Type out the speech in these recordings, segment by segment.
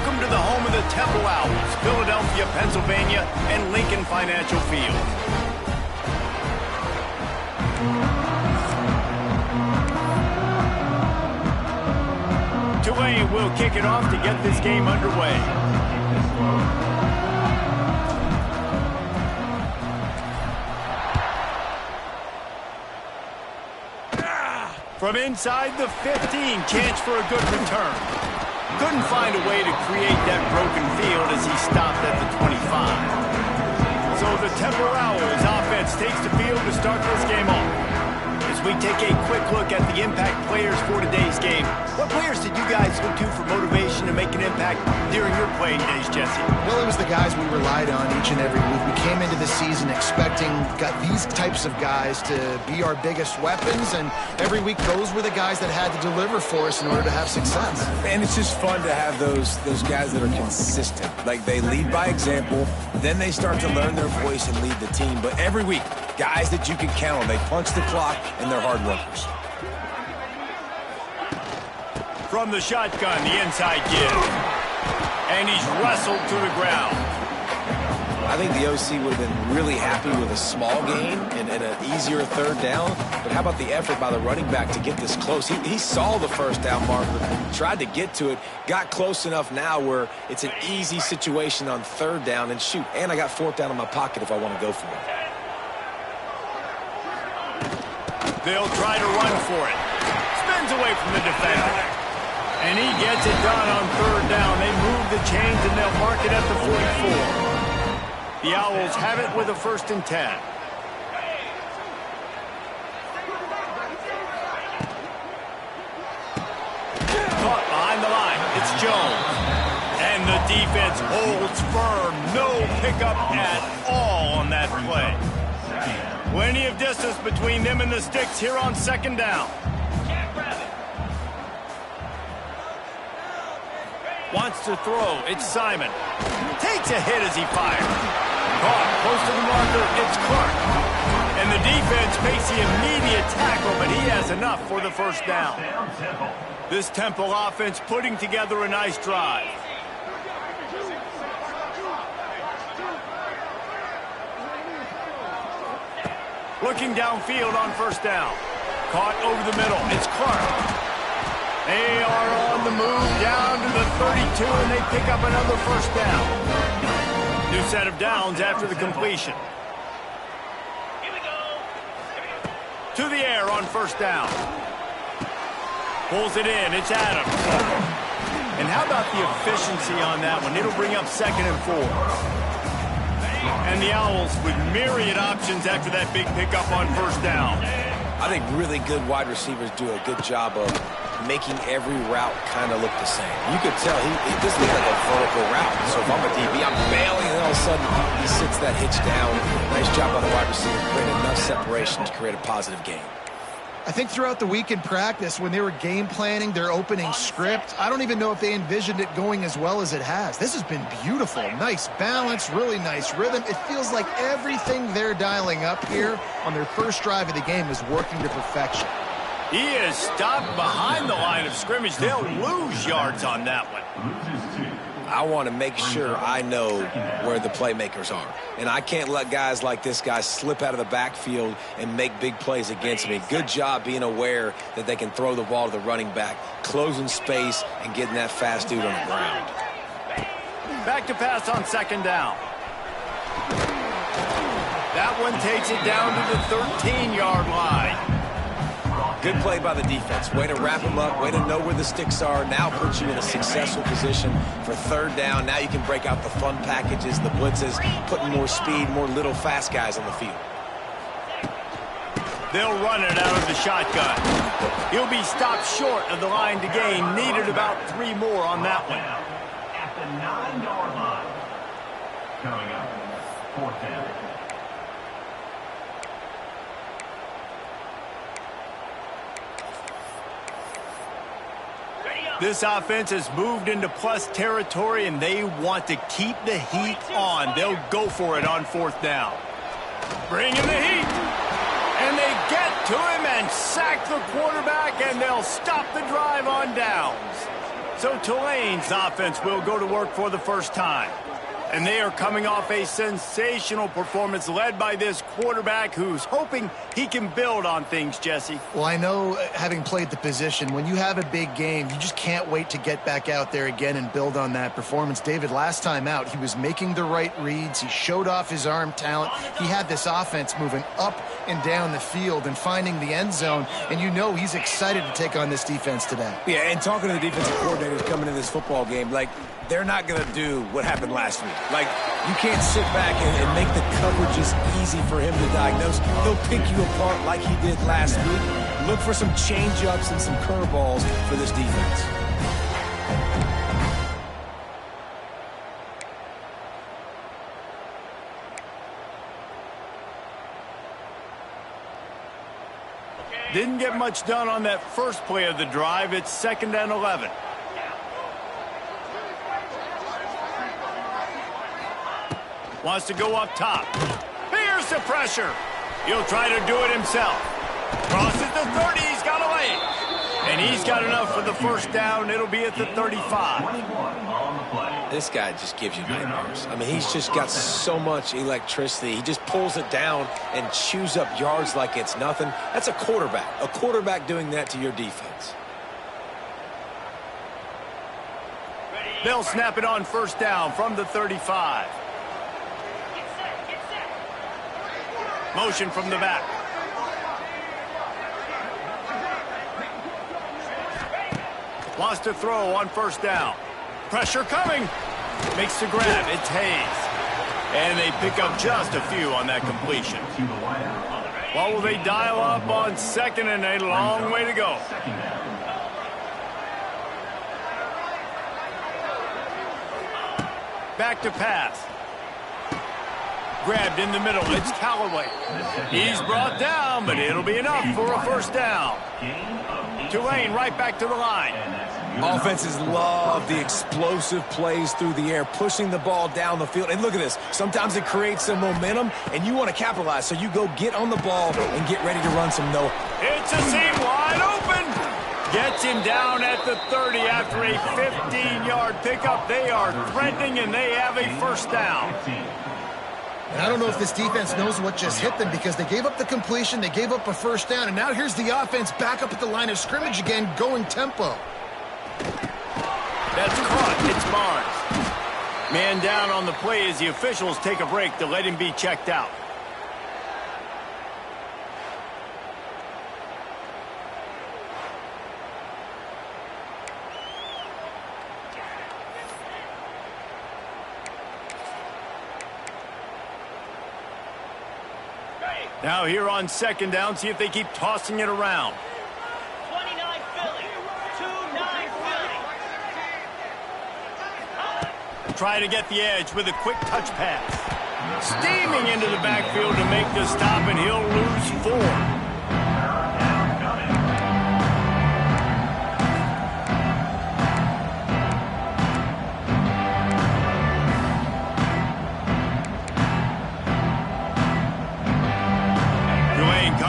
Welcome to the home of the Temple Owls, Philadelphia, Pennsylvania, and Lincoln Financial Field. Tulane will kick it off to get this game underway. From inside the 15, chance for a good return. Couldn't find a way to create that broken field as he stopped at the 25. So the Temple Owls offense takes the field to start this game off. As we take a quick look at the impact players for today's game, what players did you guys look to for motivation to make an impact during your playing days, Jesse? Well, it was the guys we relied on each and every week. We came into the season expecting these types of guys to be our biggest weapons, and every week those were the guys that had to deliver for us in order to have success. And it's just fun to have those guys that are consistent. Like, they lead by example, then they start to learn their voice and lead the team. But every week, guys that you can count on. They punch the clock, and they're hard workers. From the shotgun, the inside give. And he's wrestled to the ground. I think the OC would have been really happy with a small gain and an easier third down. But how about the effort by the running back to get this close? He saw the first down marker, tried to get to it, got close enough now where it's an easy situation on third down. And shoot, and I got fourth down in my pocket if I want to go for it. They'll try to run for it. Spins away from the defender. And he gets it done on third down. They move the chains and they'll mark it at the 44. The Owls have it with a 1st and 10. Caught behind the line. It's Jones. And the defense holds firm. No pickup at all on that play. Plenty of distance between them and the sticks here on 2nd down. Wants to throw. It's Simon. Takes a hit as he fires. Caught close to the marker. It's Clark. And the defense makes the immediate tackle, but he has enough for the 1st down. This Temple offense putting together a nice drive. Looking downfield on 1st down. Caught over the middle. It's Clark. They are on the move down to the 32, and they pick up another 1st down. New set of downs after the completion. To the air on 1st down. Pulls it in. It's Adams. And how about the efficiency on that one? It'll bring up 2nd and 4. And the Owls with myriad options after that big pickup on 1st down. I think really good wide receivers do a good job of making every route kind of look the same. You could tell this looks like a vertical route. So if I'm a DB, I'm bailing, and all of a sudden he sits that hitch down. Nice job by the wide receiver, creating enough separation to create a positive gain. I think throughout the week in practice, when they were game planning their opening script, I don't even know if they envisioned it going as well as it has. This has been beautiful. Nice balance, really nice rhythm. It feels like everything they're dialing up here on their first drive of the game is working to perfection. He is stopped behind the line of scrimmage. They'll lose yards on that one. I want to make sure I know where the playmakers are. And I can't let guys like this guy slip out of the backfield and make big plays against me. Good job being aware that they can throw the ball to the running back, closing space, and getting that fast dude on the ground. Back to pass on 2nd down. That one takes it down to the 13-yard line. Good play by the defense. Way to wrap them up. Way to know where the sticks are. Now puts you in a successful position for 3rd down. Now you can break out the fun packages, the blitzes, putting more speed, more little fast guys on the field. They'll run it out of the shotgun. He'll be stopped short of the line to gain. Needed about 3 more on that one. At the 9-yard line. Coming up, 4th down. This offense has moved into plus territory, and they want to keep the heat on. They'll go for it on 4th down. Bring in the heat. And they get to him and sack the quarterback, and they'll stop the drive on downs. So Tulane's offense will go to work for the first time. And they are coming off a sensational performance led by this quarterback who's hoping he can build on things, Jesse. Well, I know, having played the position, when you have a big game, you just can't wait to get back out there again and build on that performance. David, last time out, he was making the right reads. He showed off his arm talent. He had this offense moving up and down the field and finding the end zone. And you know he's excited to take on this defense today. Yeah, and talking to the defensive coordinators coming in this football game, like, they're not going to do what happened last week. Like, you can't sit back and make the coverages easy for him to diagnose. He'll pick you apart like he did last week. Look for some change-ups and some curveballs for this defense. Didn't get much done on that first play of the drive. It's 2nd and 11. Wants to go up top. Here's the pressure. He'll try to do it himself. Crosses the 30. He's got away. And he's got enough for the first down. It'll be at the 35. This guy just gives you nightmares. I mean, he's just got so much electricity. He just pulls it down and chews up yards like it's nothing. That's a quarterback. A quarterback doing that to your defense. They'll snap it on first down from the 35. Motion from the back. Wants to throw on first down. Pressure coming. Makes the grab. It's Hayes. And they pick up just a few on that completion. What will they dial up on 2nd and a long way to go? Back to pass. Grabbed in the middle. It's Callaway. He's brought down, but it'll be enough for a first down. Tulane right back to the line. Offenses love the explosive plays through the air, pushing the ball down the field. And look at this. Sometimes it creates some momentum, and you want to capitalize. So you go get on the ball and get ready to run some no. It's a seam wide open. Gets him down at the 30 after a 15-yard pickup. They are threatening, and they have a first down. And I don't know if this defense knows what just hit them because they gave up the completion, they gave up a first down, and now here's the offense back up at the line of scrimmage again, going tempo. That's caught. It's Barnes. Man down on the play as the officials take a break to let him be checked out. Now here on 2nd down, see if they keep tossing it around. 29 Philly, 2-9 Philly. Try to get the edge with a quick touch pass. Steaming into the backfield to make the stop, and he'll lose 4.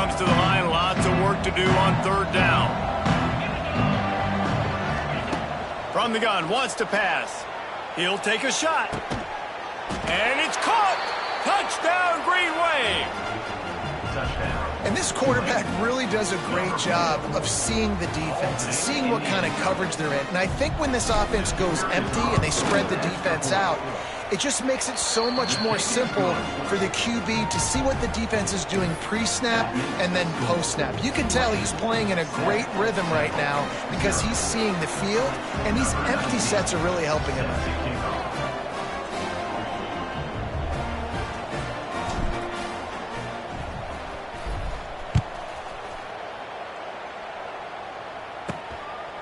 To the line, lots of work to do on 3rd down. From the gun, wants to pass. He'll take a shot. And it's caught. Touchdown, Green Wave. And this quarterback really does a great job of seeing the defense and seeing what kind of coverage they're in. And I think when this offense goes empty and they spread the defense out, it just makes it so much more simple for the QB to see what the defense is doing pre-snap and then post-snap. You can tell he's playing in a great rhythm right now because he's seeing the field, and these empty sets are really helping him out.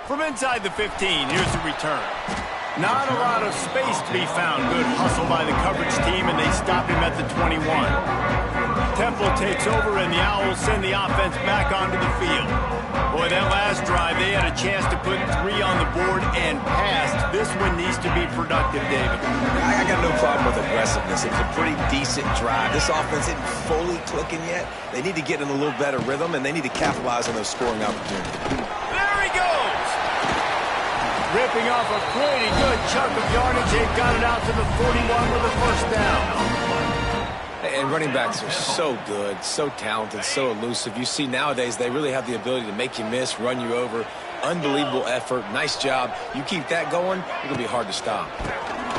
From inside the 15, here's the return. Not a lot of space to be found. Good hustle by the coverage team, and they stop him at the 21. Temple takes over, and the Owls send the offense back onto the field. Boy, that last drive, they had a chance to put 3 on the board and passed. This one needs to be productive, David. I got no problem with aggressiveness. It was a pretty decent drive. This offense isn't fully clicking yet. They need to get in a little better rhythm, and they need to capitalize on those scoring opportunities. There he goes! Ripping off a pretty good chunk of yardage. They've got it out to the 41 with a first down. And running backs are so good, so talented, so elusive. You see nowadays they really have the ability to make you miss, run you over. Unbelievable effort. Nice job. You keep that going, it's going to be hard to stop.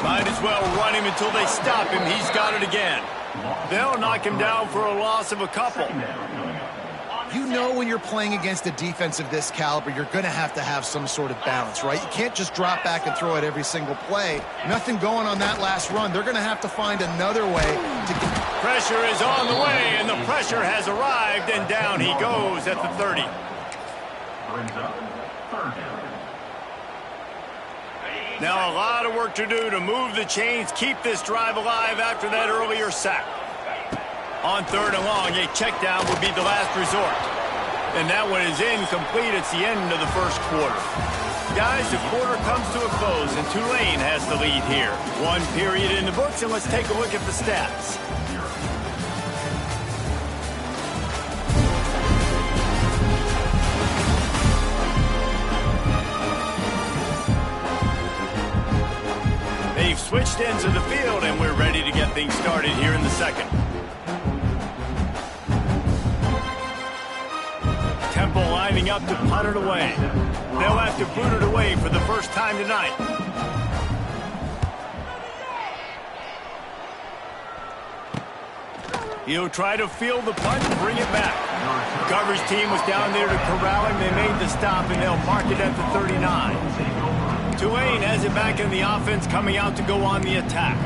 Might as well run him until they stop him. He's got it again. They'll knock him down for a loss of a couple. You know when you're playing against a defense of this caliber, you're going to have some sort of balance, right? You can't just drop back and throw it every single play. Nothing going on that last run. They're going to have to find another way to get... Pressure is on the way, and the pressure has arrived, and down he goes at the 30. Brings up third down. Now a lot of work to do to move the chains, keep this drive alive after that earlier sack. On third and long, a check down would be the last resort. And that one is incomplete. It's the end of the first quarter. Guys, the quarter comes to a close, and Tulane has the lead here. One period in the books, and let's take a look at the stats. They've switched ends of the field, and we're ready to get things started here in the second. Temple lining up to punt it away. They'll have to boot it away for the first time tonight. He'll try to field the punt and bring it back. Coverage team was down there to corral him. They made the stop, and they'll mark it at the 39. Tulane has it back in the offense, coming out to go on the attack.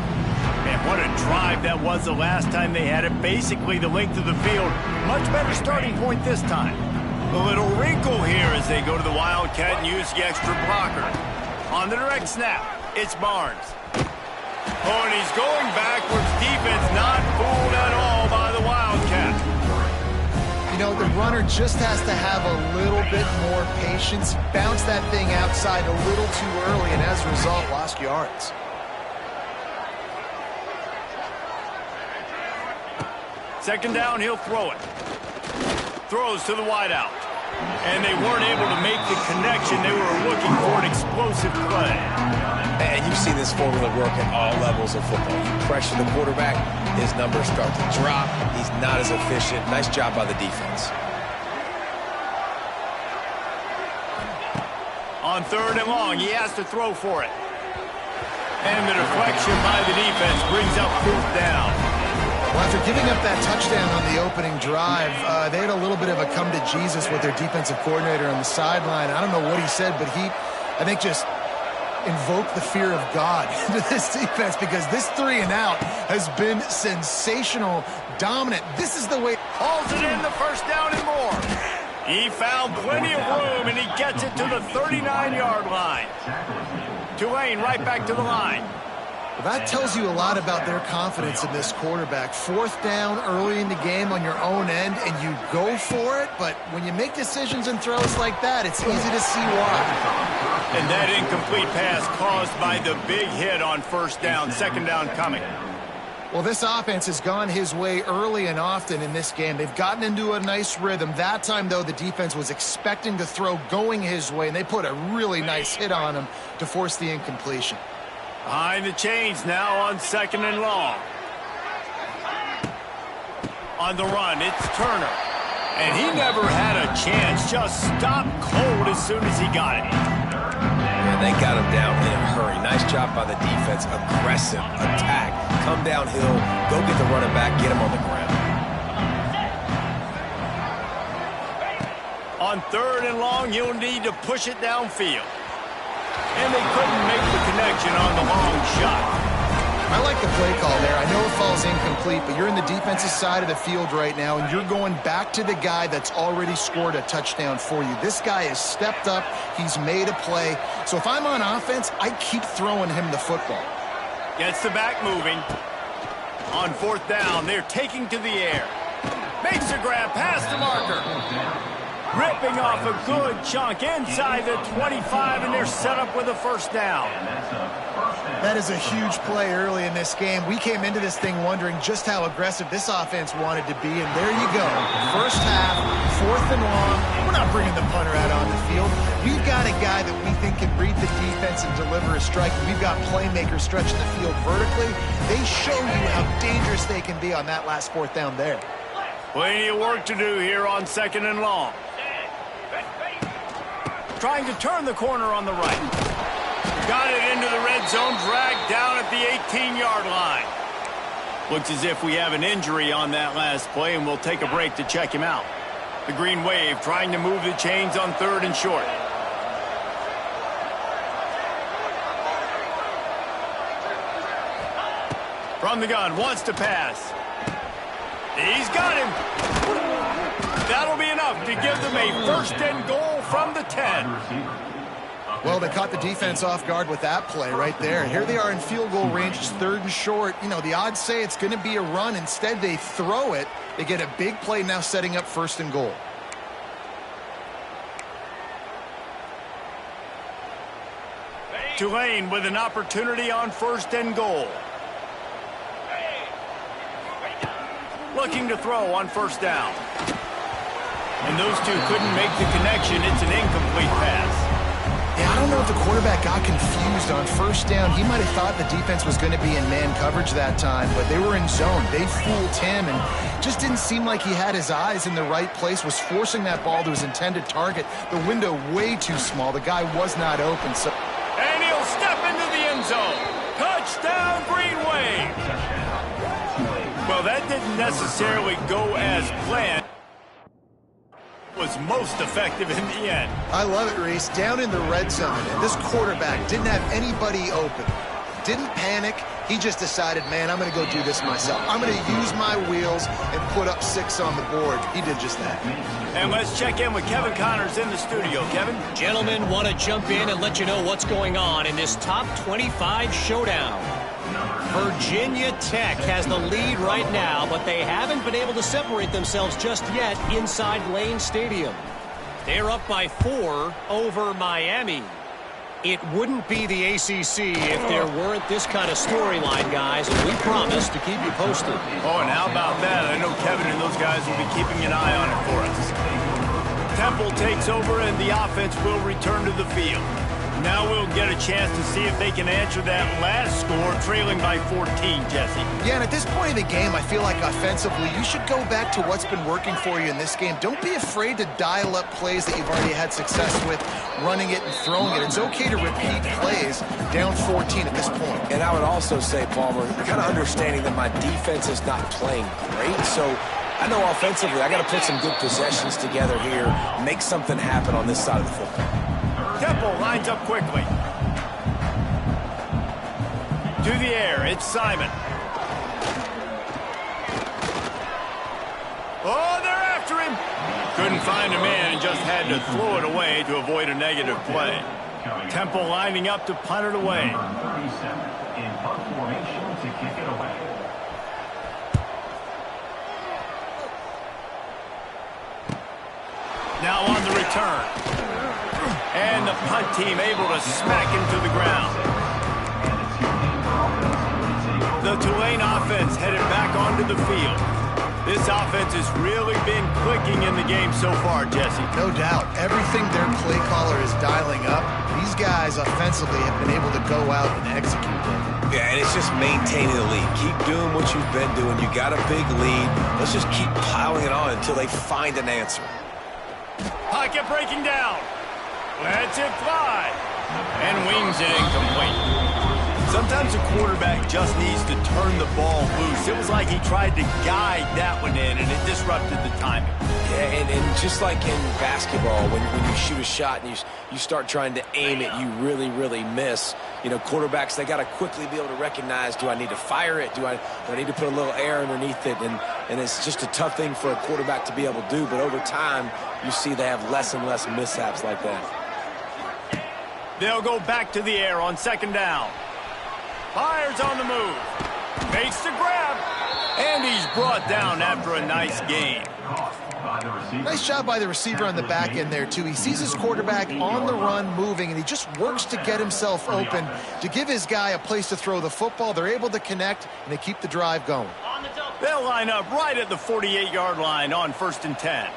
And what a drive that was the last time they had it. Basically the length of the field. Much better starting point this time. A little wrinkle here as they go to the Wildcat and use the extra blocker. On the direct snap, it's Barnes. Oh, and he's going backwards. Defense not fooled at all by the Wildcat. You know, the runner just has to have a little bit more patience. Bounce that thing outside a little too early, and as a result, lost yards. Second down, he'll throw it. Throws to the wideout. And they weren't able to make the connection. They were looking for an explosive play. And you've seen this formula work at all levels of football. You pressure the quarterback, his numbers start to drop. He's not as efficient. Nice job by the defense. On third and long, he has to throw for it. And the deflection by the defense brings up fourth down. Well, after giving up that touchdown on the opening drive, they had a little bit of a come-to-Jesus with their defensive coordinator on the sideline. I don't know what he said, but he, I think, just invoked the fear of God into this defense because this 3-and-out has been sensational, dominant. This is the way. Hauls it in, the first down and more. He found plenty of room, and he gets it to the 39-yard line. Tulane right back to the line. Well, that tells you a lot about their confidence in this quarterback. Fourth down early in the game on your own end, and you go for it, but when you make decisions and throws like that, it's easy to see why. And that incomplete pass caused by the big hit on first down. Second down coming. Well, this offense has gone his way early and often in this game. They've gotten into a nice rhythm. That time, though, the defense was expecting to throw going his way, and they put a really nice hit on him to force the incompletion. Behind the chains now on second and long. On the run, it's Turner. And he never had a chance. Just stopped cold as soon as he got it. And they got him down in a hurry. Nice job by the defense. Aggressive attack. Come downhill. Go get the running back. Get him on the ground. On third and long, you'll need to push it downfield. And they couldn't make the connection on the long shot. I like the play call there. I know it falls incomplete, but you're in the defensive side of the field right now, and you're going back to the guy that's already scored a touchdown for you. This guy has stepped up. He's made a play. So if I'm on offense, I keep throwing him the football. Gets the back moving. On fourth down, they're taking to the air. Makes a grab past the marker. Ripping off a good chunk inside the 25, and they're set up with a first down. That is a huge play early in this game. We came into this thing wondering just how aggressive this offense wanted to be, and there you go. First half, 4th and long. We're not bringing the punter out on the field. We've got a guy that we think can read the defense and deliver a strike. We've got playmakers stretching the field vertically. They show you how dangerous they can be on that last 4th down there. Plenty of work to do here on 2nd and long. Trying to turn the corner on the right. Got it into the red zone, dragged down at the 18-yard line. Looks as if we have an injury on that last play, and we'll take a break to check him out. The Green Wave trying to move the chains on 3rd and short. From the gun, wants to pass. He's got him. That'll be enough to give them a 1st and goal from the 10. Well, they caught the defense off guard with that play right there. Here they are in field goal range. It's 3rd and short. You know, the odds say it's going to be a run. Instead, they throw it. They get a big play now setting up 1st and goal. Tulane with an opportunity on 1st and goal. Looking to throw on 1st down. And those two couldn't make the connection. It's an incomplete pass. Yeah, I don't know if the quarterback got confused on 1st down. He might have thought the defense was going to be in man coverage that time, but they were in zone. They fooled him and just didn't seem like he had his eyes in the right place, was forcing that ball to his intended target. The window way too small. The guy was not open. And he'll step into the end zone. Touchdown, Green Wave. Well, that didn't necessarily go as planned. Was most effective in the end. I love it, Reese. Down in the red zone, and this quarterback didn't have anybody open. Didn't panic. He just decided, man, I'm going to go do this myself. I'm going to use my wheels and put up 6 on the board. He did just that. And let's check in with Kevin Connors in the studio. Kevin? Gentlemen, want to jump in and let you know what's going on in this top 25 showdown. Virginia Tech has the lead right now, but they haven't been able to separate themselves just yet inside Lane Stadium. They're up by 4 over Miami. It wouldn't be the ACC if there weren't this kind of storyline, guys, and we promise to keep you posted. Oh, and how about that? I know Kevin and those guys will be keeping an eye on it for us. Temple takes over, and the offense will return to the field. Now we'll get a chance to see if they can answer that last score, trailing by 14, Jesse. Yeah, and at this point in the game, I feel like offensively, you should go back to what's been working for you in this game. Don't be afraid to dial up plays that you've already had success with, running it and throwing it. It's okay to repeat plays down 14 at this point. And I would also say, Palmer, kind of understanding that my defense is not playing great, so I know offensively I got to put some good possessions together here, make something happen on this side of the football. Temple lines up quickly. To the air, it's Simon. Oh, they're after him. Couldn't find a man and just had to throw it away to avoid a negative play. Temple lining up to punt it away. Number 37 in punt formation to kick it away. Now on the return. And the punt team able to smack him to the ground. The Tulane offense headed back onto the field. This offense has really been clicking in the game so far, Jesse. No doubt. Everything their play caller is dialing up, these guys offensively have been able to go out and execute it. Yeah, and it's just maintaining the lead. Keep doing what you've been doing. You got a big lead. Let's just keep piling it on until they find an answer. Pocket breaking down. Lets it fly. And wings it incomplete. Sometimes a quarterback just needs to turn the ball loose. It was like he tried to guide that one in, and it disrupted the timing. Yeah, and just like in basketball, when you shoot a shot and you start trying to aim it, you really miss. You know, quarterbacks, they got to quickly be able to recognize, do I need to fire it? Do I need to put a little air underneath it? And it's just a tough thing for a quarterback to be able to do. But over time, you see they have less and less mishaps like that. They'll go back to the air on second down. Fires on the move. Makes the grab. And he's brought down after a nice gain. by the receiver. Nice job by the receiver on the back end there, too. He sees his quarterback on the run moving, and he just works to get himself open to give his guy a place to throw the football. They're able to connect, and they keep the drive going. They'll line up right at the 48-yard line on 1st and 10.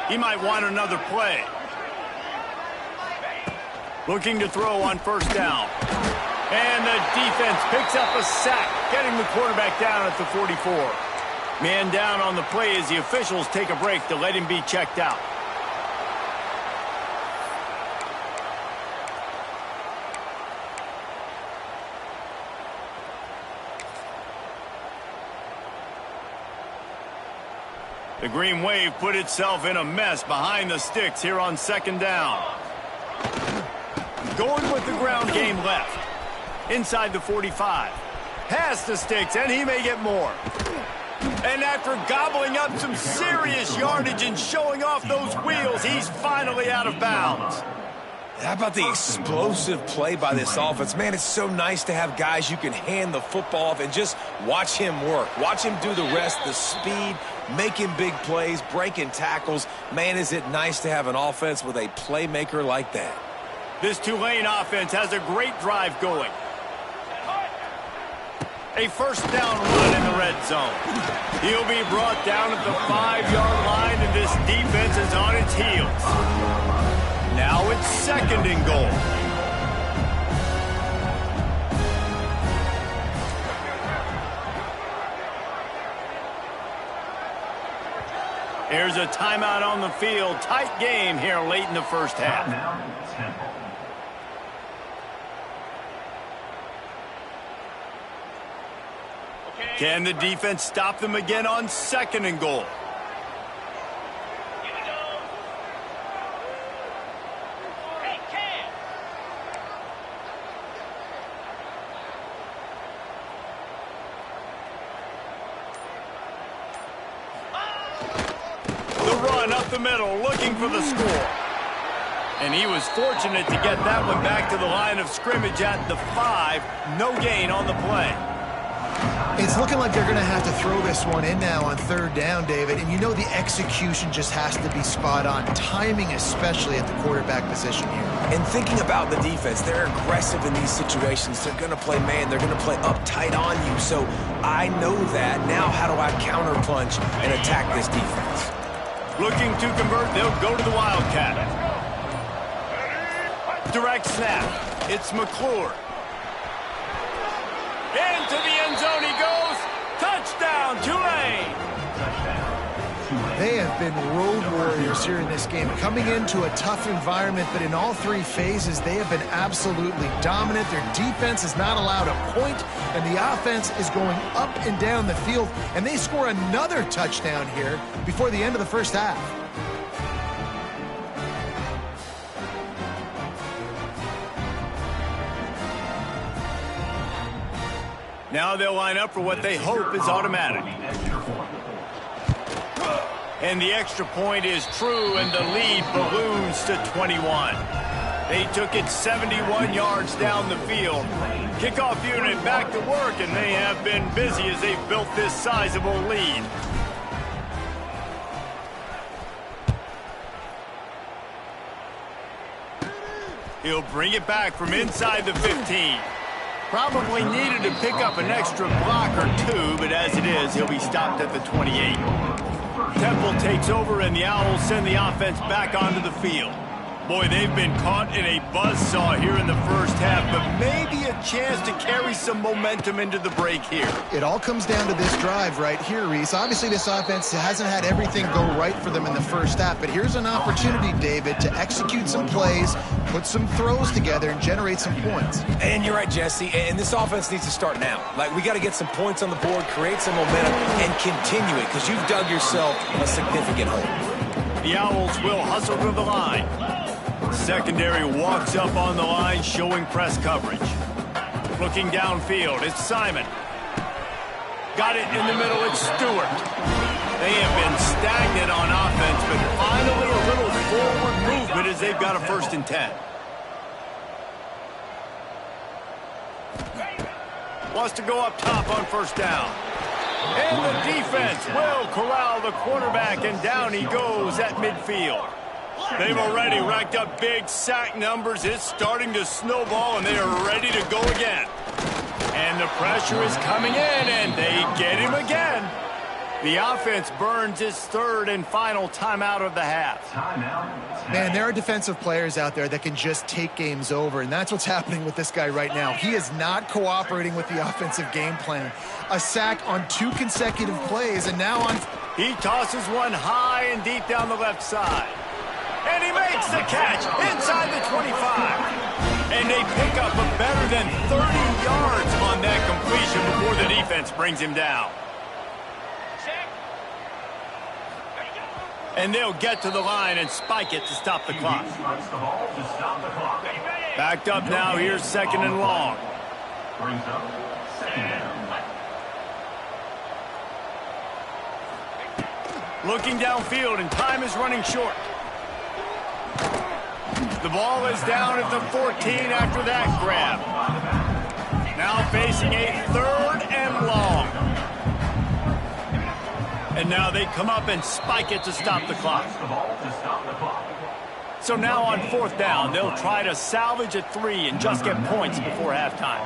He might want another play. Looking to throw on 1st down. And the defense picks up a sack, getting the quarterback down at the 44. Man down on the play as the officials take a break to let him be checked out. The Green Wave put itself in a mess behind the sticks here on 2nd down. Going with the ground game left. Inside the 45. Past the sticks, and he may get more. And after gobbling up some serious yardage and showing off those wheels, he's finally out of bounds. How about the explosive play by this offense? Man, it's so nice to have guys you can hand the football off and just watch him work. Watch him do the rest, the speed, making big plays, breaking tackles. Man, is it nice to have an offense with a playmaker like that. This Tulane offense has a great drive going. A 1st down run in the red zone. He'll be brought down at the 5-yard line, and this defense is on its heels. Now it's 2nd and goal. Here's a timeout on the field. Tight game here late in the 1st half. Can the defense stop them again on 2nd and goal? The run up the middle, looking for the score. And he was fortunate to get that one back to the line of scrimmage at the 5. No gain on the play. It's looking like they're going to have to throw this one in now on 3rd down, David. And you know the execution just has to be spot on. Timing especially at the quarterback position here. And thinking about the defense, they're aggressive in these situations. They're going to play man. They're going to play uptight on you. So I know that. Now how do I counterpunch and attack this defense? Looking to convert, they'll go to the Wildcat. Direct snap. It's McClure. Into the end zone he goes. Touchdown, Tulane. They have been road warriors here in this game, coming into a tough environment, but in all 3 phases, they have been absolutely dominant. Their defense is not allowed a point, and the offense is going up and down the field, and they score another touchdown here before the end of the 1st half. Now they'll line up for what they hope is automatic. And the extra point is true, and the lead balloons to 21. They took it 71 yards down the field. Kickoff unit back to work, and they have been busy as they've built this sizable lead. He'll bring it back from inside the 15. Probably needed to pick up an extra block or 2, but as it is, he'll be stopped at the 28. Temple takes over, and the Owls send the offense back onto the field. Boy, they've been caught in a buzzsaw here in the 1st half, but maybe a chance to carry some momentum into the break here. It all comes down to this drive right here, Reese. Obviously, this offense hasn't had everything go right for them in the 1st half, but here's an opportunity, David, to execute some plays, put some throws together, and generate some points. And you're right, Jesse, and this offense needs to start now. Like, we got to get some points on the board, create some momentum, and continue it, because you've dug yourself a significant hole. The Owls will hustle to the line. Secondary walks up on the line, showing press coverage. Looking downfield, it's Simon. Got it in the middle, it's Stewart. They have been stagnant on offense, but finally a little forward movement as they've got a 1st and 10. wants to go up top on first down. And the defense will corral the quarterback, and down he goes at midfield. They've already racked up big sack numbers. It's starting to snowball, and they are ready to go again. And the pressure is coming in, and they get him again. The offense burns its third and final timeout of the half. Man, there are defensive players out there that can just take games over, and that's what's happening with this guy right now. He is not cooperating with the offensive game plan. A sack on 2 consecutive plays, and now on... He tosses one high and deep down the left side. And he makes the catch inside the 25. And they pick up a better than 30 yards on that completion before the defense brings him down. And they'll get to the line and spike it to stop the clock. Backed up now, here's second and long. Looking downfield, and time is running short. The ball is down at the 14 after that grab. Now facing a third and long. And now they come up and spike it to stop the clock. So now on fourth down, they'll try to salvage a 3 and just get points before halftime.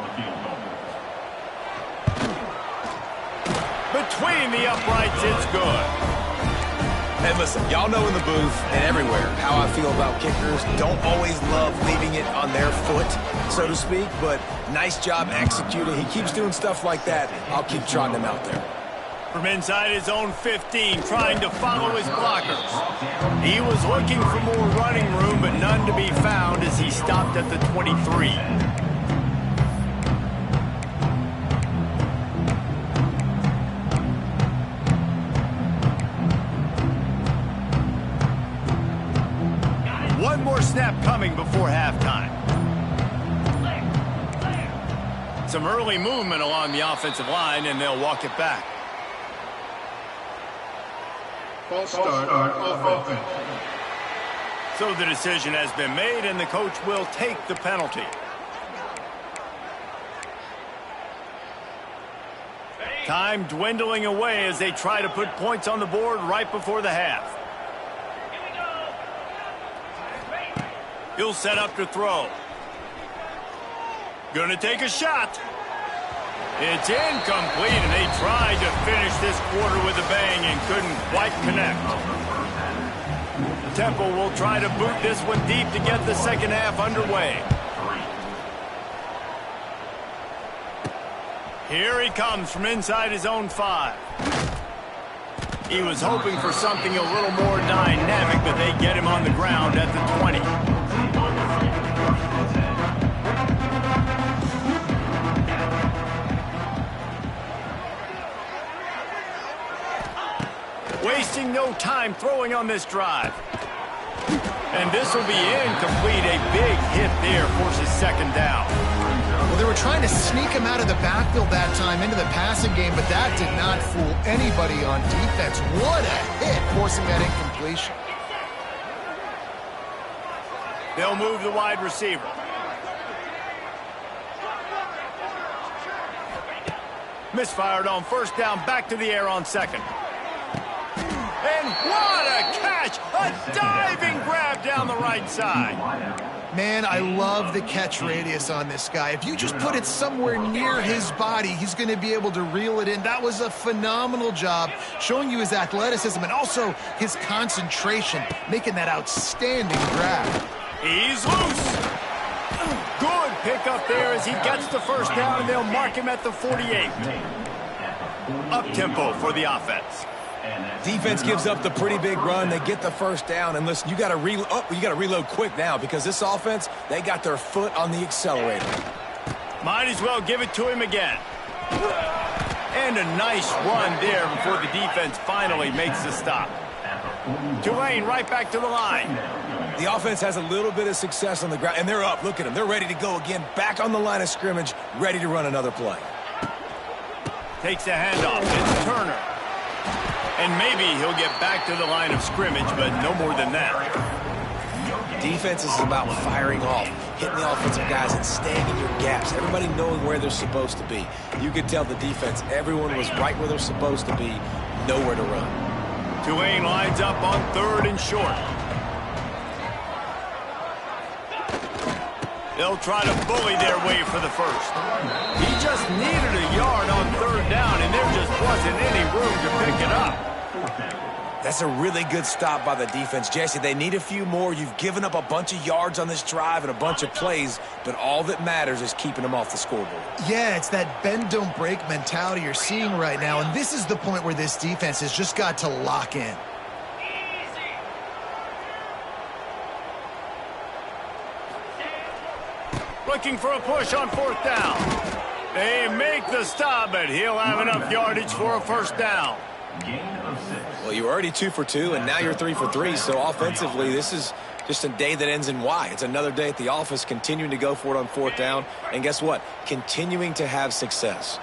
Between the uprights, it's good. And listen, y'all know in the booth and everywhere how I feel about kickers. Don't always love leaving it on their foot, so to speak, but nice job executing. He keeps doing stuff like that. I'll keep trotting him out there. From inside his own 15, trying to follow his blockers. He was looking for more running room, but none to be found as he stopped at the 23. One more snap coming before halftime. Some early movement along the offensive line, and they'll walk it back. False start on offense. So the decision has been made, and the coach will take the penalty. Time dwindling away as they try to put points on the board right before the half. He'll set up to throw. Gonna take a shot. It's incomplete, and they tried to finish this quarter with a bang and couldn't quite connect. Temple will try to boot this one deep to get the second half underway. Here he comes from inside his own 5. He was hoping for something a little more dynamic, but they get him on the ground at the 20. Wasting no time throwing on this drive. And this will be incomplete. A big hit there forces second down. Well, they were trying to sneak him out of the backfield that time into the passing game, but that did not fool anybody on defense. What a hit, forcing that incompletion. They'll move the wide receiver. Misfired on first down, back to the air on second. And what a catch! A diving grab down the right side. Man, I love the catch radius on this guy. If you just put it somewhere near his body, he's going to be able to reel it in. That was a phenomenal job, showing you his athleticism and also his concentration, making that outstanding grab. He's loose. Good pickup there as he gets the first down, and they'll mark him at the 48. Up-tempo for the offense. Defense gives up the pretty big run. They get the first down. And listen, you got to reload quick now because this offense, they got their foot on the accelerator. Might as well give it to him again. And a nice run there before the defense finally makes the stop. Tulane right back to the line. The offense has a little bit of success on the ground, and they're up. Look at them. They're ready to go again. Back on the line of scrimmage, ready to run another play. Takes a handoff. It's Turner. And maybe he'll get back to the line of scrimmage, but no more than that. defense is about firing off, hitting the offensive guys and staying in your gaps, everybody knowing where they're supposed to be. You could tell the defense, everyone was right where they're supposed to be, nowhere to run. Tulane lines up on 3rd and short. They'll try to bully their way for the first. He just needed a yard on 3rd down, and there just wasn't any room to pick it up. That's a really good stop by the defense. Jesse, they need a few more. You've given up a bunch of yards on this drive and a bunch of plays, but all that matters is keeping them off the scoreboard. Yeah, it's that bend, don't break mentality you're seeing right now, and this is the point where this defense has just got to lock in. Looking for a push on 4th down. They make the stop, but he'll have enough yardage for a first down. Well, you were already 2 for 2, and now you're 3 for 3, so offensively, this is just a day that ends in Y. It's another day at the office, continuing to go for it on 4th down, and guess what? Continuing to have success.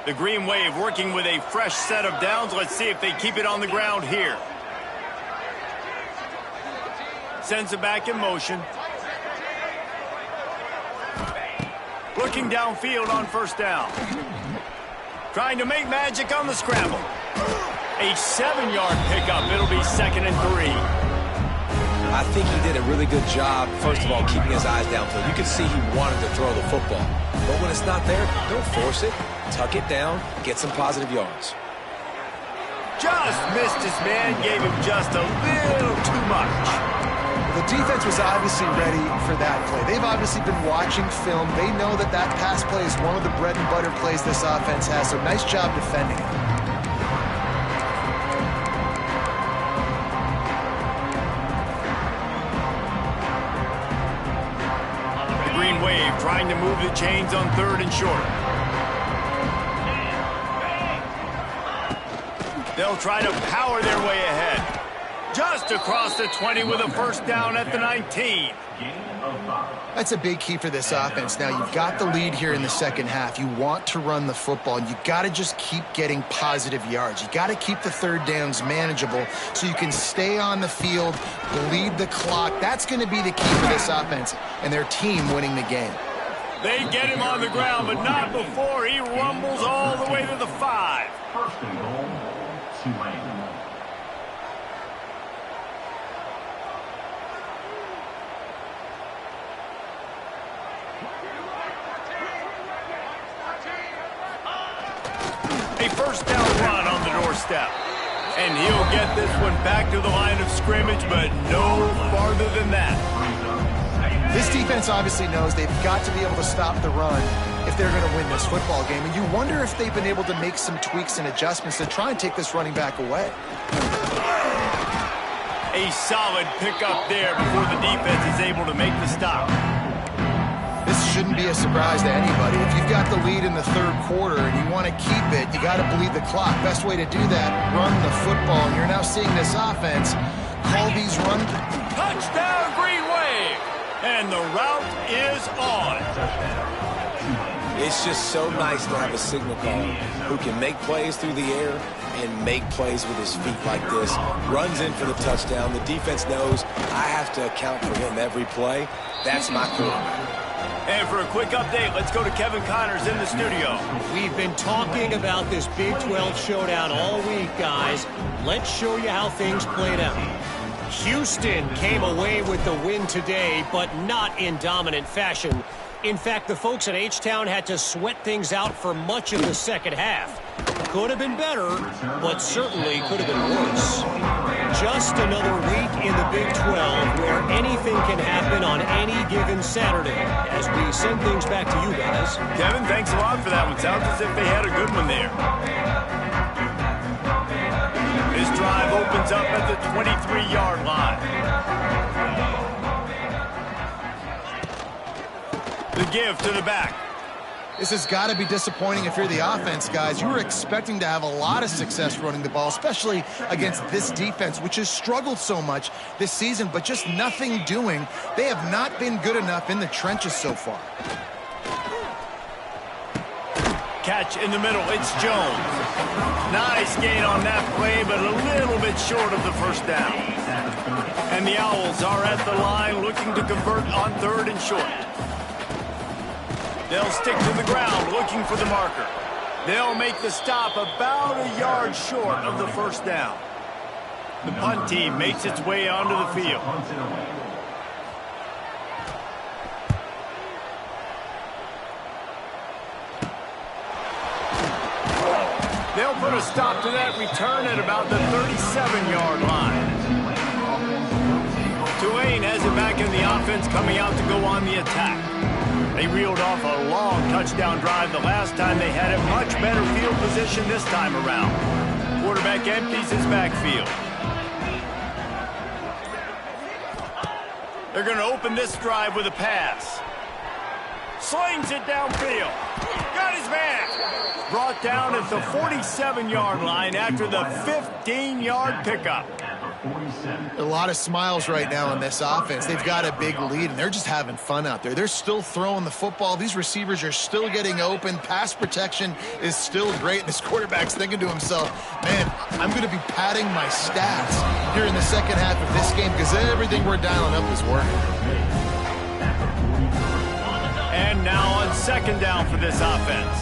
The Green Wave working with a fresh set of downs. Let's see if they keep it on the ground here. Sends it back in motion. Looking downfield on 1st down. Trying to make magic on the scramble. A 7-yard pickup. It'll be 2nd and 3. I think he did a really good job, first of all, keeping his eyes downfield. You could see he wanted to throw the football. But when it's not there, don't force it. Tuck it down. Get some positive yards. Just missed his man. Gave him just a little too much. The defense was obviously ready for that play. They've obviously been watching film. They know that that pass play is one of the bread and butter plays this offense has, so nice job defending it. The Green Wave trying to move the chains on 3rd and short. They'll try to power their way ahead. Just across the 20 with a first down at the 19. That's a big key for this offense. Now, you've got the lead here in the second half. You want to run the football, and you got to just keep getting positive yards. You got to keep the 3rd downs manageable so you can stay on the field, bleed the clock. That's going to be the key for this offense and their team winning the game. They get him on the ground, but not before he rumbles all the way to the 5. 1st and goal, Tulane. A first down run on the doorstep. And he'll get this one back to the line of scrimmage, but no farther than that. This defense obviously knows they've got to be able to stop the run if they're going to win this football game. And you wonder if they've been able to make some tweaks and adjustments to try and take this running back away. A solid pickup there before the defense is able to make the stop. This shouldn't be a surprise to anybody. If you've got the lead in the 3rd quarter and you want to keep it, you got to bleed the clock. Best way to do that, run the football. And you're now seeing this offense call these run. Touchdown, Green Wave! And the route is on. It's just so nice to have a signal caller who can make plays through the air and make plays with his feet like this. Runs in for the touchdown. The defense knows I have to account for him every play. That's my quarterback. And for a quick update, let's go to Kevin Connors in the studio. We've been talking about this Big 12 showdown all week, guys. Let's show you how things played out. Houston came away with the win today, but not in dominant fashion. In fact, the folks at H-Town had to sweat things out for much of the second half. Could have been better, but certainly could have been worse. Just another week in the Big 12 where anything can happen on any given Saturday. As we send things back to you guys. Kevin, thanks a lot for that one. Sounds as if they had a good one there. This drive opens up at the 23-yard line. The give to the back. This has got to be disappointing if you're the offense, guys. You were expecting to have a lot of success running the ball, especially against this defense, which has struggled so much this season, but just nothing doing. They have not been good enough in the trenches so far. Catch in the middle. It's Jones. Nice gain on that play, but a little bit short of the first down. And the Owls are at the line looking to convert on 3rd and short. They'll stick to the ground looking for the marker. They'll make the stop about a yard short of the first down. The punt team makes its way onto the field. They'll put a stop to that return at about the 37-yard line. Tulane has it back in the offense, coming out to go on the attack. They reeled off a long touchdown drive the last time they had it. Much better field position this time around. Quarterback empties his backfield. They're going to open this drive with a pass. Slings it downfield. Got his man. Brought down at the 47-yard line after the 15-yard pickup. A lot of smiles right now in this offense. They've got a big lead, and they're just having fun out there. They're still throwing the football. These receivers are still getting open. Pass protection is still great. And this quarterback's thinking to himself, man, I'm going to be padding my stats here in the second half of this game because everything we're dialing up is working. And now on 2nd down for this offense.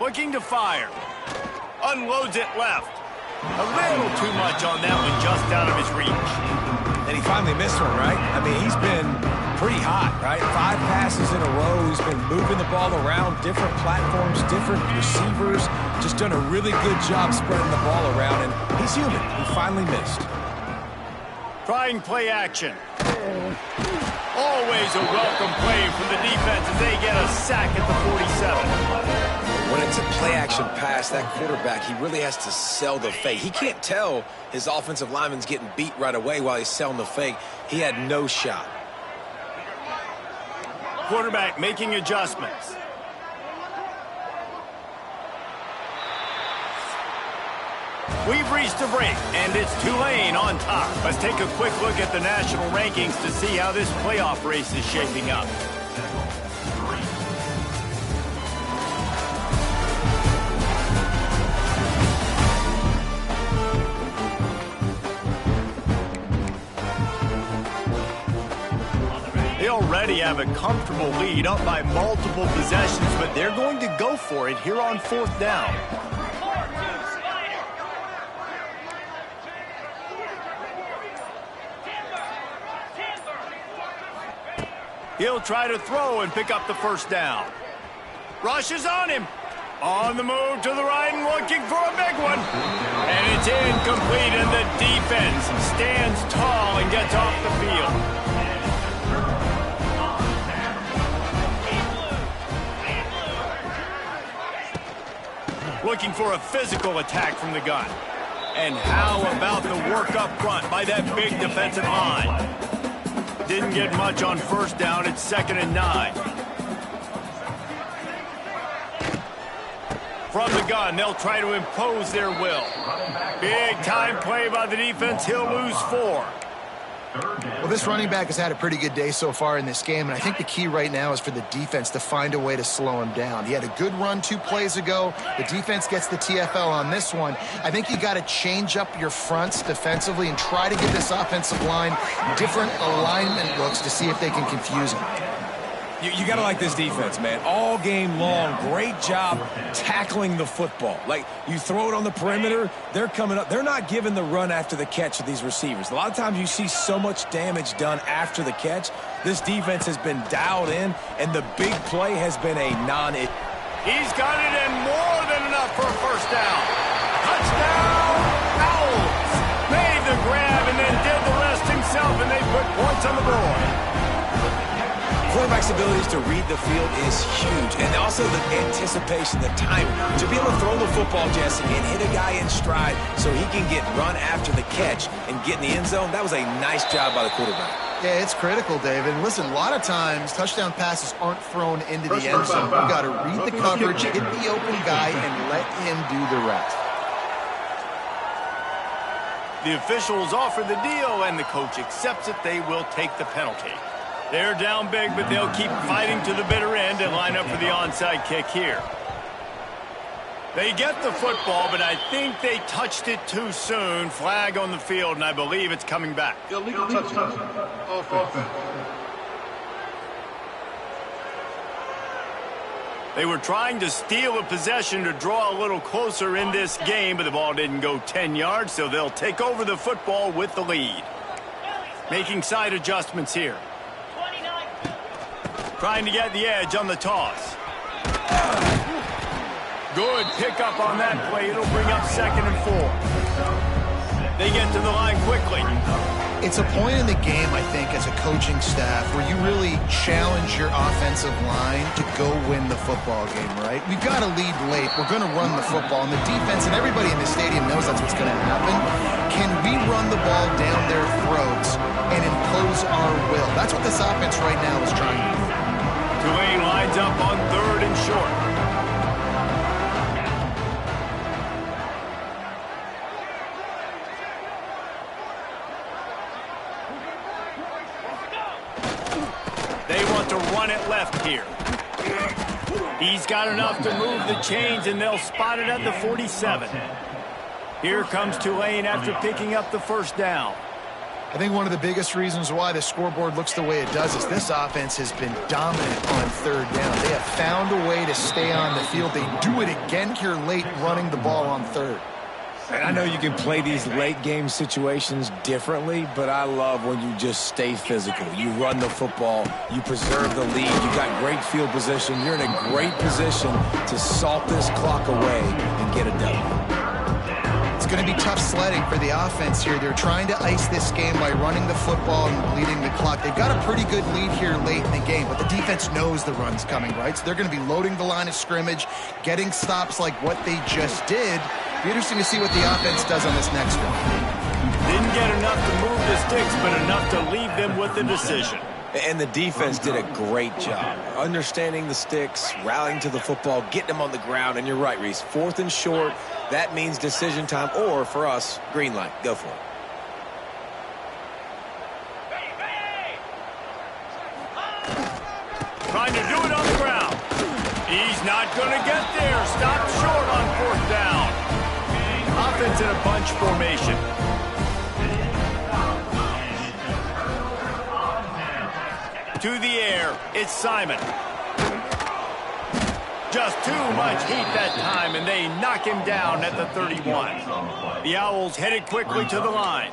Looking to fire. Unloads it left. A little too much on that one, just out of his reach. And he finally missed one, right? I mean, he's been pretty hot, right? 5 passes in a row. He's been moving the ball around, different platforms, different receivers. Just done a really good job spreading the ball around, and he's human. He finally missed. Trying play action. Always a welcome play from the defense as they get a sack at the 47. When it's a play-action pass, that quarterback, he really has to sell the fake. He can't tell his offensive lineman's getting beat right away while he's selling the fake. He had no shot. Quarterback making adjustments. We've reached a break, and it's Tulane on top. Let's take a quick look at the national rankings to see how this playoff race is shaping up. They already have a comfortable lead, up by multiple possessions, but they're going to go for it here on 4th down. He'll try to throw and pick up the first down. Rush is on him. On the move to the right and looking for a big one. And it's incomplete, and the defense stands tall and gets off the field. Looking for a physical attack from the gun. And how about the work up front by that big defensive line? Didn't get much on 1st down. It's 2nd and 9. From the gun, they'll try to impose their will. Big time play by the defense. He'll lose 4. Well, this running back has had a pretty good day so far in this game, and I think the key right now is for the defense to find a way to slow him down. He had a good run 2 plays ago. The defense gets the TFL on this one. I think you got to change up your fronts defensively and try to give this offensive line different alignment looks to see if they can confuse him. You got to like this defense, man. All game long, great job tackling the football. Like, you throw it on the perimeter, they're coming up. They're not giving the run after the catch of these receivers. A lot of times you see so much damage done after the catch. This defense has been dialed in, and the big play has been a non-it. He's got it in more than enough for a first down. Touchdown, Owls. Made the grab and then did the rest himself, and they put points on the board. Quarterback's abilities to read the field is huge, and also the anticipation, the timing. To be able to throw the football, Jesse, and hit a guy in stride so he can get run after the catch and get in the end zone, that was a nice job by the quarterback. Yeah, it's critical, David. And listen, a lot of times touchdown passes aren't thrown into the end zone. You've got to read the coverage, hit the open guy, and let him do the rest. The officials offer the deal, and the coach accepts it. They will take the penalty. They're down big, but they'll keep fighting to the bitter end and line up for the onside kick here. They get the football, but I think they touched it too soon. Flag on the field, and I believe it's coming back. Illegal touching. Offense. They were trying to steal a possession to draw a little closer in this game, but the ball didn't go 10 yards, so they'll take over the football with the lead. Making side adjustments here. 29. Trying to get the edge on the toss. Good pickup on that play. It'll bring up 2nd and 4. They get to the line quickly. It's a point in the game, I think, as a coaching staff where you really challenge your offensive line to go win the football game, right? We've got to lead late. We're going to run the football. And the defense and everybody in the stadium knows that's what's going to happen. Can we run the ball down their throats and impose our will? That's what this offense right now is trying to do. Tulane lines up on 3rd and short. They want to run it left here. He's got enough to move the chains, and they'll spot it at the 47. Here comes Tulane after picking up the 1st down. I think one of the biggest reasons why the scoreboard looks the way it does is this offense has been dominant on 3rd down. They have found a way to stay on the field. They do it again here late, running the ball on 3rd. And I know you can play these late game situations differently, but I love when you just stay physical. You run the football, you preserve the lead, you got great field position, you're in a great position to salt this clock away and get a W. It's going to be tough sledding for the offense here. They're trying to ice this game by running the football and bleeding the clock. They've got a pretty good lead here late in the game, but the defense knows the run's coming, right? So they're going to be loading the line of scrimmage, getting stops like what they just did. Be interesting to see what the offense does on this next one. Didn't get enough to move the sticks, but enough to leave them with the decision. And the defense did a great job understanding the sticks, rallying to the football, getting them on the ground. And you're right, Reese, 4th and short, that means decision time, or for us, green light. Go for it. Trying to do it on the ground. He's not going to get there. Stopped short on 4th down. Offense in a bunch formation. To the air, it's Simon. Just too much heat that time, and they knock him down at the 31. The Owls headed quickly to the line.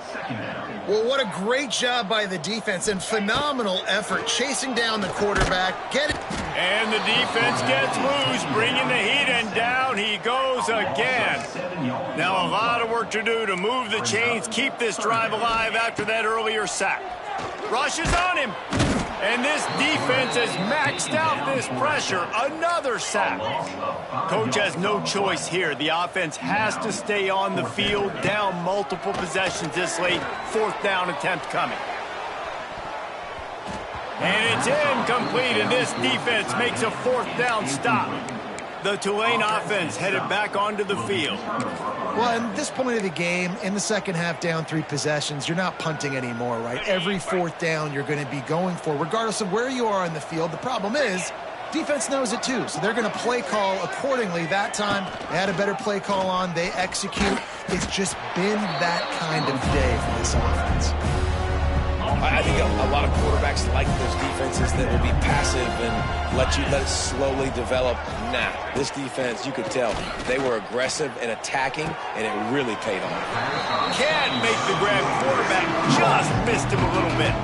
Well, what a great job by the defense and phenomenal effort chasing down the quarterback. And the defense gets loose, bringing the heat, and down he goes again. Now a lot of work to do to move the chains, keep this drive alive after that earlier sack. Rushes on him. And this defense has maxed out this pressure. Another sack. Coach has no choice here. The offense has to stay on the field, down multiple possessions this late. 4th down attempt coming. And it's incomplete, and this defense makes a 4th down stop. The Tulane offense headed back onto the field. Well, at this point of the game, in the second half, down 3 possessions, you're not punting anymore, right? Every 4th down you're going to be going for, regardless of where you are on the field. The problem is, defense knows it too, so they're going to play call accordingly. That time, they had a better play call on. They execute. It's just been that kind of day for this offense. I think a lot of quarterbacks like those defenses that will be passive and let it slowly develop. Nah, this defense, you could tell, they were aggressive and attacking, and it really paid off. Can't make the grab. Quarterback just missed him a little bit.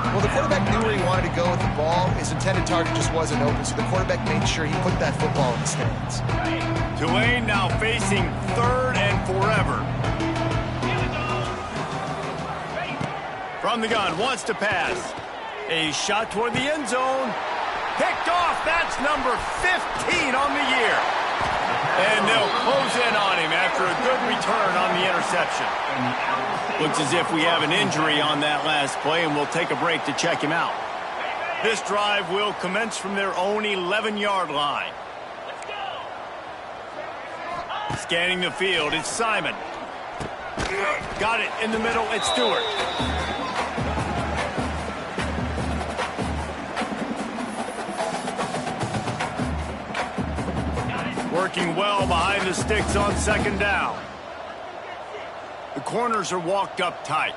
Well, the quarterback knew where he wanted to go with the ball. His intended target just wasn't open, so the quarterback made sure he put that football in the stands. Tulane now facing 3rd and forever. From the gun, wants to pass. A shot toward the end zone. Picked off. That's number 15 on the year. And they'll close in on him after a good return on the interception. Looks as if we have an injury on that last play, and we'll take a break to check him out. This drive will commence from their own 11-yard line. Scanning the field, it's Simon. Got it in the middle, it's Stewart. working well behind the sticks on second down. The corners are walked up tight.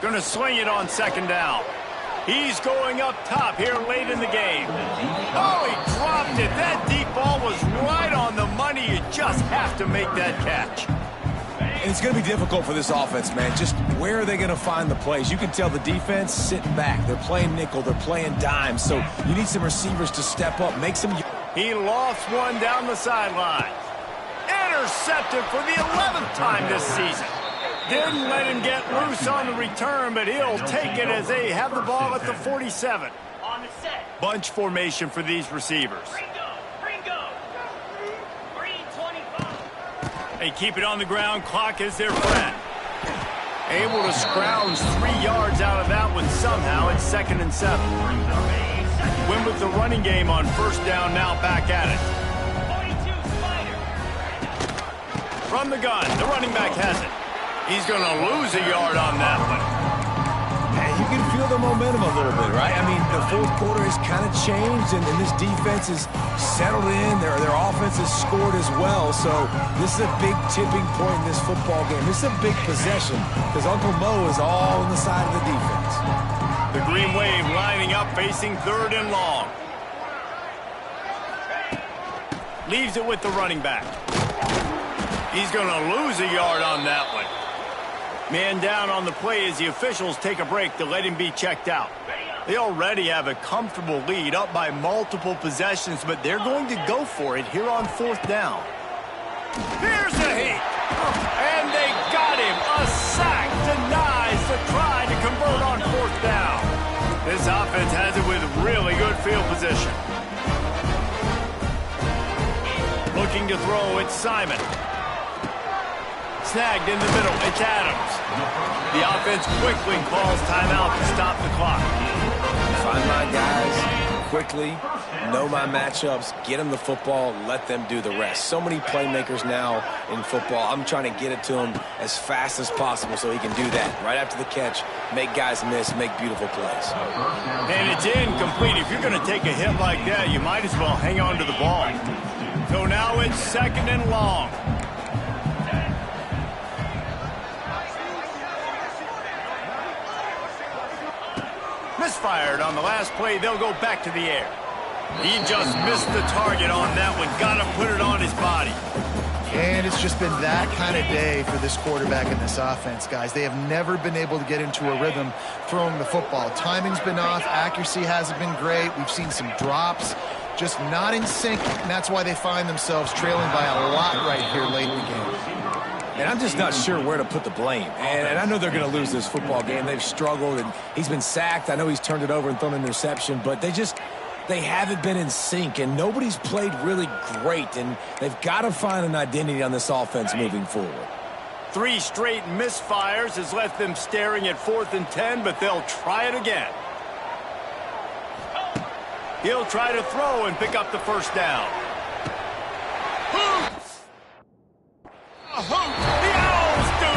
Going to sling it on second down. He's going up top here late in the game. Oh, he dropped it. That deep ball was right on the money. You just have to make that catch. And it's going to be difficult for this offense, man. Just where are they going to find the plays? You can tell the defense sitting back. They're playing nickel. They're playing dime. So you need some receivers to step up, make some... He lost one down the sideline. Intercepted for the 11th time this season. Didn't let him get loose on the return, but he'll take it as they have the ball at the 47. On the set. Bunch formation for these receivers. Ringo. Green 25. They keep it on the ground. Clock is their friend. Able to scrounge 3 yards out of that one somehow. It's 2nd and 7. Win with the running game on first down, now back at it. 42 Spider. From the gun, the running back has it. He's going to lose a yard on that one. Hey, you can feel the momentum a little bit, right? I mean, the fourth quarter has kind of changed, and this defense is settled in. Their offense has scored as well, so this is a big tipping point in this football game. This is a big possession because Uncle Mo is all on the side of the defense. The Green Wave lining up, facing 3rd and long. Leaves it with the running back. He's going to lose a yard on that one. Man down on the play as the officials take a break to let him be checked out. They already have a comfortable lead, up by multiple possessions, but they're going to go for it here on 4th down. Here's a hit. And they got him. A sack denies the try to convert on 4th down. This offense has it with really good field position. Looking to throw, it's Simon. Snagged in the middle, it's Adams. The offense quickly calls timeout to stop the clock. Find my guys quickly, know my matchups, get them the football, let them do the rest. So many playmakers now in football. I'm trying to get it to him as fast as possible so he can do that. Right after the catch, make guys miss, make beautiful plays. And it's incomplete. If you're going to take a hit like that, you might as well hang on to the ball. So now it's 2nd and long. Misfired on the last play. They'll go back to the air. He just missed the target on that one. Got to put it on his body. And it's just been that kind of day for this quarterback in this offense, guys. They have never been able to get into a rhythm throwing the football. Timing's been off. Accuracy hasn't been great. We've seen some drops. Just not in sync, and that's why they find themselves trailing by a lot right here late in the game. And I'm just not sure where to put the blame. And I know they're going to lose this football game. They've struggled, and he's been sacked. I know he's turned it over and thrown an interception, but they haven't been in sync, and nobody's played really great, and they've got to find an identity on this offense moving forward. 3 straight misfires has left them staring at 4th and 10, but they'll try it again. He'll try to throw and pick up the first down. The Owls do!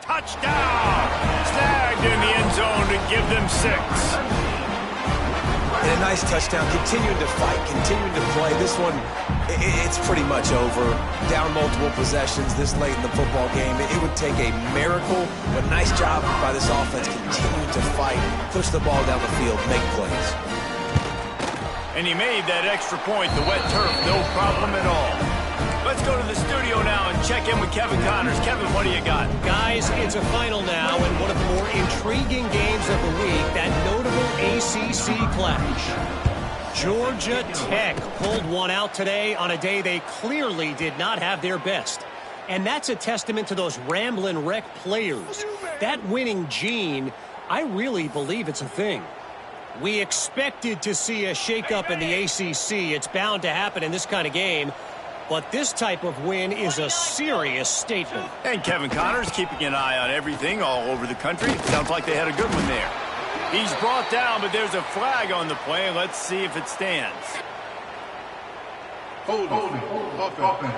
Touchdown! Snagged in the end zone to give them 6. And a nice touchdown, continuing to fight, continuing to play. This one, it's pretty much over. Down multiple possessions this late in the football game. It would take a miracle, but nice job by this offense continuing to fight, push the ball down the field, make plays. And he made that extra point, the wet turf, no problem at all. Let's go to the studio now and check in with Kevin Connors. Kevin, what do you got? Guys, it's a final now, and one of the more intriguing games of the week, that notable ACC clash. Georgia Tech pulled one out today on a day they clearly did not have their best. And that's a testament to those Ramblin' Wreck players. That winning gene, I really believe it's a thing. We expected to see a shakeup in the ACC. It's bound to happen in this kind of game. But this type of win is a serious statement. And Kevin Connors keeping an eye on everything all over the country. Sounds like they had a good one there. He's brought down, but there's a flag on the play. Let's see if it stands. Holding. Offense.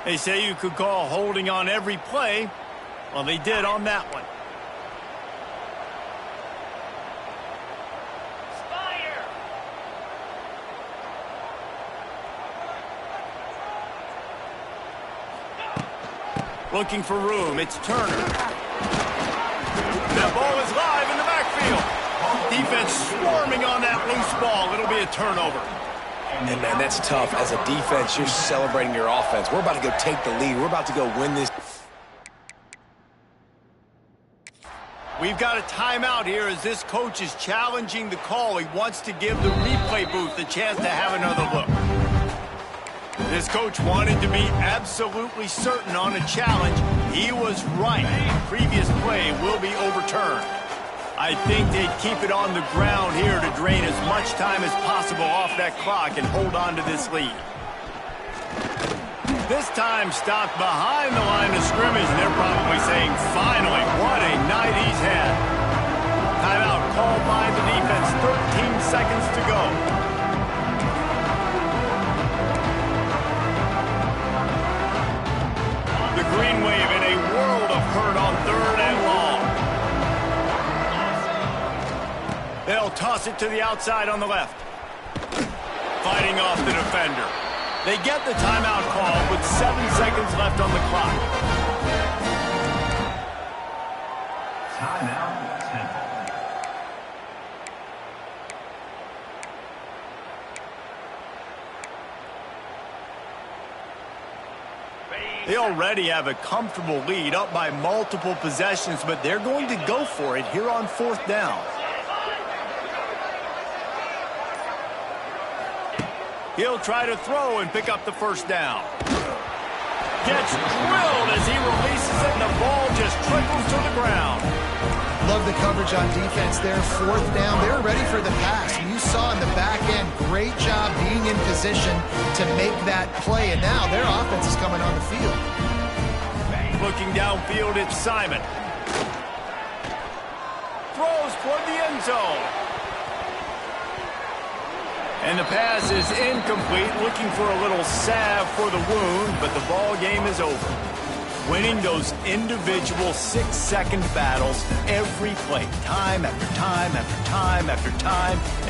They say you could call holding on every play. Well, they did on that one. Fire! Looking for room. It's Turner. That ball is live in the backfield. Defense swarming on that loose ball. It'll be a turnover. And, man, that's tough. As a defense, you're celebrating your offense. We're about to go take the lead. We're about to go win this. We've got a timeout here as this coach is challenging the call. He wants to give the replay booth a chance to have another look. This coach wanted to be absolutely certain on a challenge. He was right. The previous play will be overturned. I think they'd keep it on the ground here to drain as much time as possible off that clock and hold on to this lead. This time stopped behind the line of scrimmage, and they're probably saying, finally, what a night he's had. Timeout called by the defense, 13 seconds to go. The Green Wave in a world of hurt on 3rd and long. They'll toss it to the outside on the left. Fighting off the defender. They get the timeout call with 7 seconds left on the clock. Timeout, Temple. They already have a comfortable lead, up by multiple possessions, but they're going to go for it here on 4th down. He'll try to throw and pick up the first down. Gets drilled as he releases it, and the ball just trickles to the ground. Love the coverage on defense there. 4th down. They were ready for the pass. And you saw in the back end, great job being in position to make that play. And now their offense is coming on the field. Looking downfield, it's Simon. Throws toward the end zone. And the pass is incomplete, looking for a little salve for the wound, but the ball game is over. Winning those individual 6-second battles every play, time after time after time after time.